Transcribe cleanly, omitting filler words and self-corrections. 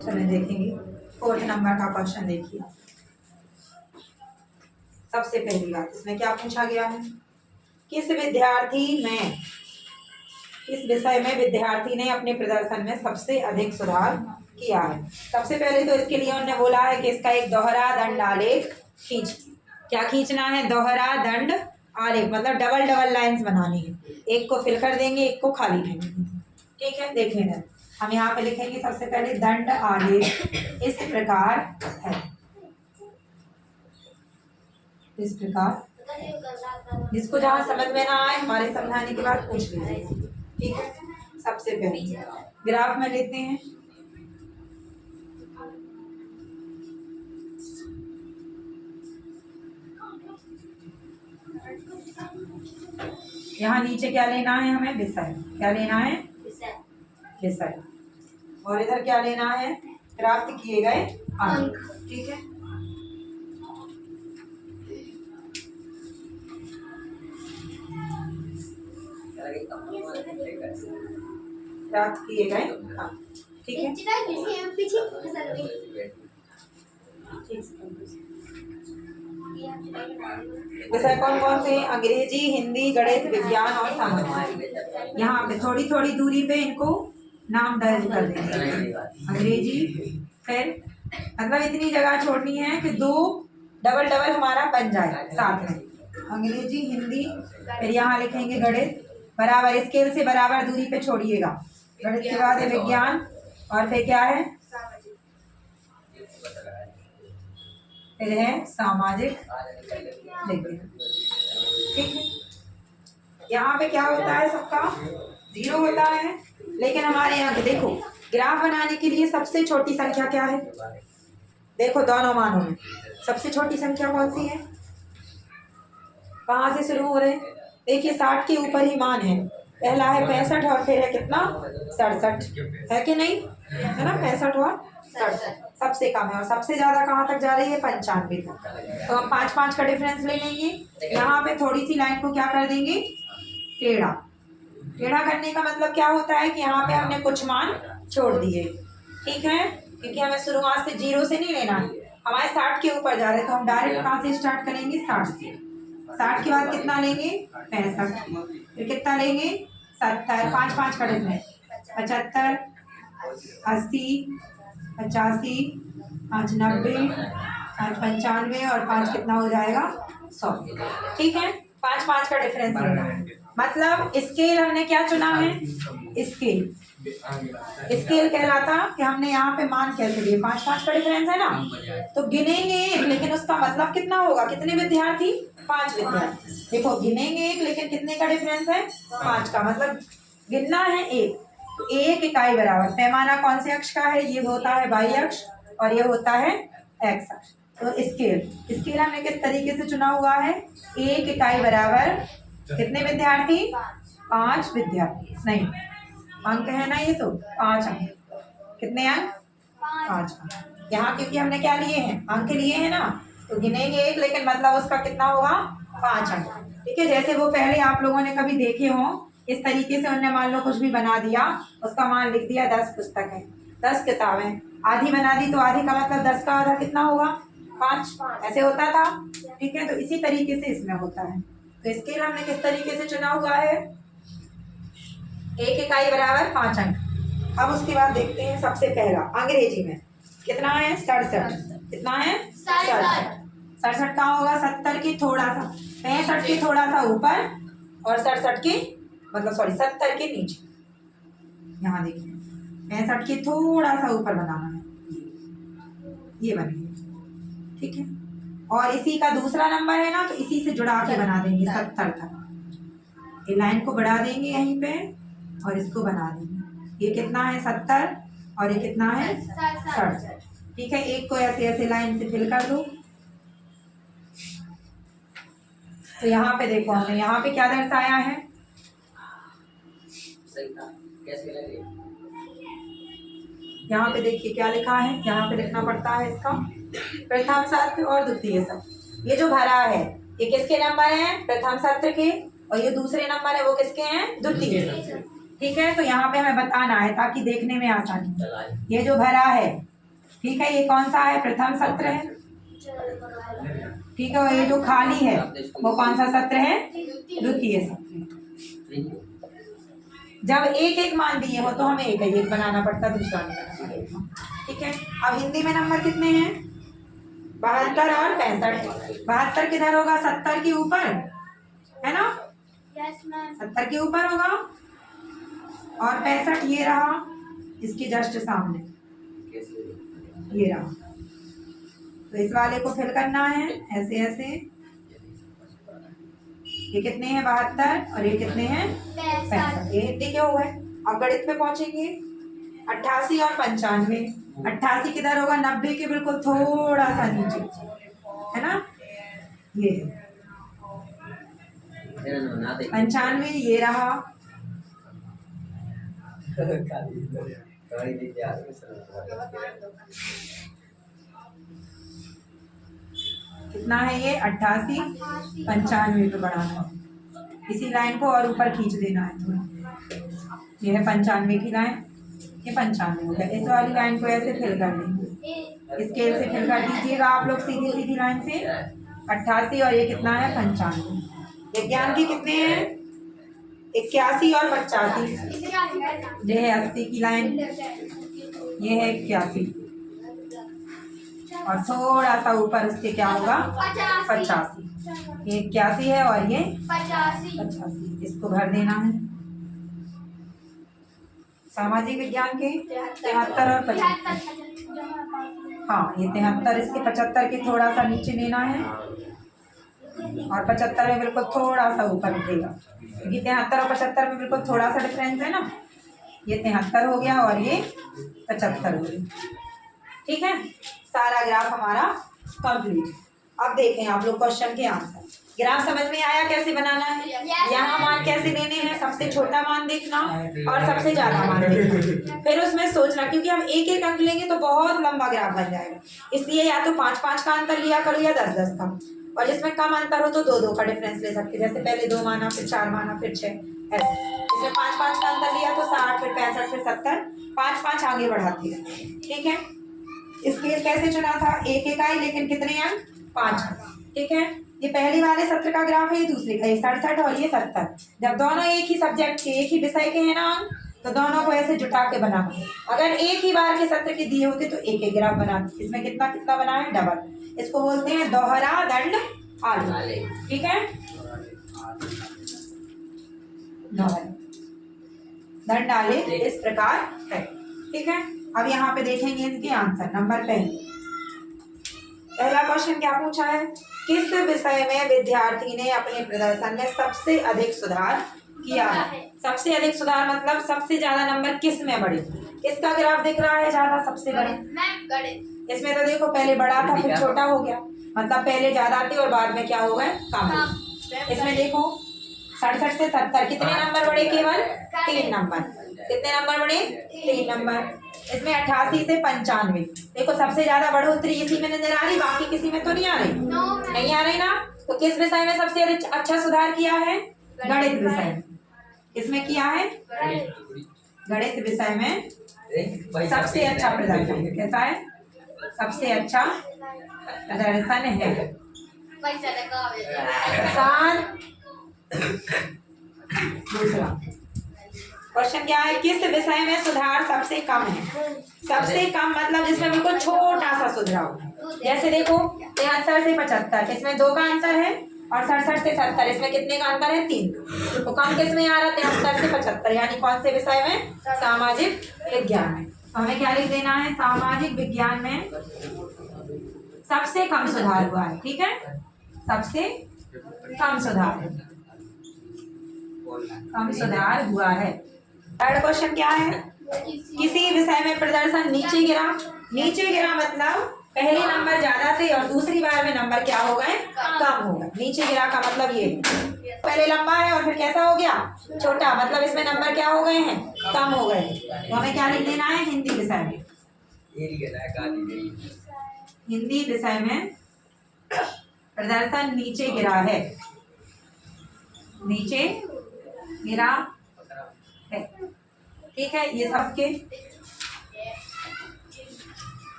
चलिए देखेंगे 4th number का क्वेश्चन। देखिए सबसे पहली बात इसमें क्या पूछा गया है, किस विषय में विद्यार्थी ने अपने प्रदर्शन में सबसे अधिक सुधार किया है। सबसे पहले तो इसके लिए उन्होंने बोला है कि इसका एक दोहरा दंड आलेख क्या खींचना है, दोहरा दंड आलेख, मतलब डबल डबल लाइंस बनानी है। एक को फिल कर देंगे, एक को खाली रहेंगे। ठीक है, देखिए हम यहाँ पे लिखेंगे सबसे पहले दंड आलेख इस प्रकार है, इस प्रकार। जिसको जहाँ समझ में ना आए हमारे समझाने के बाद पूछ लीजिए। ठीक है, सबसे पहले ग्राफ में लेते हैं। यहाँ नीचे क्या लेना है हमें, विषय। क्या लेना है, विषय। और इधर क्या लेना है, प्राप्त किए गए अंक। ठीक है, प्राप्त किए गए अंक। ठीक है, विषय कौन कौन से, अंग्रेजी, हिंदी, गणित, विज्ञान और सामान्य। यहाँ पे थोड़ी थोड़ी दूरी पे इनको नाम दर्ज कर देंगे। अंग्रेजी, फिर मतलब इतनी जगह छोड़नी है कि दो डबल डबल हमारा बन जाए साथ में। अंग्रेजी, हिंदी, फिर यहाँ लिखेंगे गणित, बराबर स्केल से बराबर दूरी पे छोड़िएगा। गणित के बाद है विज्ञान, और फिर क्या है, फिर है सामाजिक विज्ञान। ठीक है, यहाँ पे क्या होता है, सबका 0 होता है। लेकिन हमारे यहाँ पे देखो ग्राफ बनाने के लिए सबसे छोटी संख्या क्या है, देखो दोनों मानों में सबसे छोटी संख्या कौन सी है, कहाँ से शुरू हो रहे हैं। देखिए 60 के ऊपर ही मान है, पहला है 65 और फिर है कितना 67, है कि नहीं, है ना, 65 और 67 सबसे कम है। और सबसे ज्यादा कहाँ तक जा रही है, 95 तक। तो हम 5-5 का डिफरेंस ले लेंगे। यहाँ पे थोड़ी सी लाइन को क्या कर देंगे, टेढ़ा। टेढ़ा करने का मतलब क्या होता है कि यहाँ पे हमने कुछ मान छोड़ दिए। ठीक है, क्योंकि हमें शुरुआत से 0 से नहीं लेना है, हमारे 60 के ऊपर जा रहे हैं, तो हम डायरेक्ट कहाँ से स्टार्ट करेंगे, 60 से। 60 के बाद कितना लेंगे, 65, फिर कितना लेंगे 70, 5-5 का डिफरेंस, 75, 80, 85, 5 90, 5 95 और 5 कितना हो जाएगा 100। ठीक है, 5-5 का डिफरेंस लेना है। मतलब स्केल हमने क्या चुना है, स्केल। स्केल कहलाता कि हमने यहाँ पे मान कैसे लिए, 5-5 का डिफरेंस है ना, तो गिनेंगे एक, लेकिन उसका मतलब कितना होगा, कितने विद्यार्थी, 5 विद्यार्थी। देखो गिनेंगे एक, लेकिन कितने का डिफरेंस है, 5 का, मतलब गिनना है एक। तो 1 इकाई बराबर, पैमाना कौन से अक्ष का है, ये होता है y अक्ष और ये होता है x अक्ष। तो स्केल हमने किस तरीके से चुना हुआ है, 1 इकाई बराबर कितने विद्यार्थी, 5 विद्यार्थी, नहीं अंक है ना ये, तो 5 अंक। कितने अंक, 5 अंक। यहाँ क्योंकि हमने क्या लिए हैं, अंक लिए हैं ना, तो गिनेंगे एक, लेकिन मतलब उसका कितना होगा, 5 अंक। ठीक है, जैसे वो पहले आप लोगों ने कभी देखे हो, इस तरीके से उन्होंने मान लो कुछ भी बना दिया, उसका मान लिख दिया 10 पुस्तक है, 10 किताबें, आधी बना दी, तो आधी का मतलब 10 का आधा कितना होगा, 5, ऐसे होता था। ठीक है, तो इसी तरीके से इसमें होता है। तो स्केल हमने किस तरीके से चुना हुआ है, 1 इकाई बराबर 5 अंक। अब उसके बाद देखते हैं सबसे पहला अंग्रेजी में कितना है, 67। कितना है, 67 कहाँ होगा, 70 के थोड़ा सा, 65 के थोड़ा सा ऊपर और 67 के मतलब 70 के नीचे। यहाँ देखिए 65 के थोड़ा सा ऊपर बनाना है, ये बन गया। ठीक है, और इसी का दूसरा नंबर है ना, तो इसी से जुड़ा के बना देंगे 70 तक। ये लाइन को बढ़ा देंगे यहीं पे और इसको बना देंगे। ये कितना है 70 और ये कितना है 67। ठीक है, एक को ऐसे ऐसे लाइन से फिल कर दो। तो यहाँ पे देखो हमने यहाँ पे क्या दर्शाया है, यहाँ पे देखिए क्या लिखा है, यहाँ पे लिखना पड़ता है इसका प्रथम सत्र और द्वितीय सत्र। ये जो भरा है ये किसके नंबर है, प्रथम सत्र के, और ये दूसरे नंबर है वो किसके हैं, द्वितीय सत्र। ठीक है, तो यहाँ पे हमें बताना है ताकि देखने में आसानी। ये जो भरा है ठीक है, ये कौन सा है? प्रथम सत्र है। ठीक है, और ये जो खाली है वो कौन सा सत्र है? द्वितीय सत्र। जब एक एक मान दिए हो तो हमें एक एक बनाना पड़ता, दूसरा नहीं बनाना पड़ेगा। ठीक है, अब हिंदी में नंबर कितने हैं? 72 और 65। 72 किधर होगा? 70 के ऊपर है ना? 70 के ऊपर होगा, और 65 ये रहा इसके जस्ट सामने, ये रहा। तो इस वाले को फिल करना है ऐसे ऐसे। ये कितने हैं? 72 और ये कितने हैं? 65। ये हिंदी के हो गए। अब गणित पे पहुंचेंगे। 88 और 95। 88 किधर होगा? 90 के बिल्कुल थोड़ा सा नीचे, है ना? ये 95 ये रहा। कितना है ये? 88। 95 पे बढ़ाना है। इसी लाइन को और ऊपर खींच देना है थोड़ा। ये है 95 की लाइन, ये 95 हो गया। इस वाली लाइन को ऐसे फिल कर देंगे, स्केल से फिल कर दीजिएगा आप लोग सीधी सीधी लाइन से। 88 और ये कितना है? 95। विज्ञान के कितने हैं? 81 और 85। ये है 80 की लाइन, ये है 81, और थोड़ा सा ऊपर उसके क्या होगा? 85। ये 81 है और ये 85। इसको भर देना है। सामाजिक विज्ञान के 73 और 75। हाँ, ये 73 इसके 75 के थोड़ा सा नीचे लेना है, और 75 में बिल्कुल थोड़ा सा ऊपर उठेगा, क्योंकि 73 और 75 में बिल्कुल थोड़ा सा डिफरेंस है ना। ये 73 हो गया और ये 75 हो गया। ठीक है, सारा ग्राफ हमारा कंप्लीट। अब देखें आप लोग क्वेश्चन के आंसर। ग्राफ समझ में आया कैसे बनाना है? यहाँ मान कैसे लेने हैं? सबसे छोटा मान देखना और सबसे ज्यादा मान देखना, फिर उसमें सोचना, क्योंकि हम एक एक अंक लेंगे तो बहुत लंबा ग्राफ बन जाएगा। इसलिए या तो 5-5 का अंतर लिया करो या 10-10 का, और जिसमें कम अंतर हो तो 2-2 का डिफरेंस ले सकते, जैसे पहले 2 माना, फिर 4 माना, फिर 6, ऐसे। इसमें 5-5 का अंतर लिया तो 60, फिर 65, फिर 70, 5-5 आगे बढ़ाते हैं। ठीक है, स्केल कैसे चुना था? एक एक आई, लेकिन कितने अंक? 5 अंक। ठीक है, ये पहले वाले सत्र का ग्राफ है, ये दूसरे का, ये 67 और ये 70। जब दोनों एक ही सब्जेक्ट के, एक ही विषय के हैं ना अंक, तो दोनों को ऐसे जुटा के बनाना। अगर एक ही बार के सत्र के दिए होते तो एक एक ग्राफ बनाते। इसमें कितना कितना बना है? डबल। इसको बोलते हैं दोहरा दंड आलेख। ठीक है, दोहरा दंड आलेख इस प्रकार है। ठीक है, अब यहाँ पे देखेंगे इनके आंसर। नंबर पहला क्वेश्चन क्या पूछा है? किस विषय में विद्यार्थी ने अपने प्रदर्शन में सबसे अधिक सुधार किया है? सबसे अधिक सुधार मतलब सबसे ज्यादा नंबर किस में बढ़े? किसका ग्राफ दिख रहा है ज्यादा? सबसे बड़े। इसमें तो देखो पहले बड़ा था फिर छोटा हो गया, मतलब पहले ज्यादा थे और बाद में क्या हो गए? कम। इसमें देखो 67 से 70 कितने नंबर बढ़े? केवल 3 नंबर। कितने नंबर बढ़े? 3 नंबर। इसमें 88 से 95 देखो सबसे ज्यादा बढ़ोतरी इसी में नजर आ रही, बाकी किसी में तो नहीं आ रही। नहीं आ रही ना? तो किस विषय में सबसे अच्छा सुधार किया है? गणित विषय में। इसमें किया है गणित विषय में सबसे अच्छा प्रदर्शन। कैसा है? सबसे अच्छा प्रदर्शन है। दूसरा क्वेश्चन क्या है? किस विषय में सुधार सबसे कम है? सबसे कम मतलब जिसमें बिल्कुल छोटा सा सुधार। जैसे देखो 73 से 75 इसमें 2 का अंतर है, और 67 से 70 इसमें कितने का अंतर है? 3 का। तो कम किस में आ रहा है? 73 से 75, यानी कौन से विषय में? सामाजिक विज्ञान में। तो हमें क्या लिख देना है? सामाजिक विज्ञान में सबसे कम सुधार हुआ है। ठीक है, सबसे कम सुधार हुआ है। थर्ड क्वेश्चन क्या है? किसी विषय में प्रदर्शन नीचे गिरा। नीचे गिरा मतलब पहले नंबर ज्यादा थे और दूसरी बार में नंबर क्या हो गए? कम हो गए। नीचे गिरा का मतलब ये पहले लंबा है और फिर कैसा हो गया? छोटा, मतलब इसमें नंबर क्या हो गए हैं? कम हो गए। तो हमें क्या लिख देना है? हिंदी विषय में। हिंदी विषय में प्रदर्शन नीचे गिरा है। नीचे गिरा है। ठीक है, ये सबके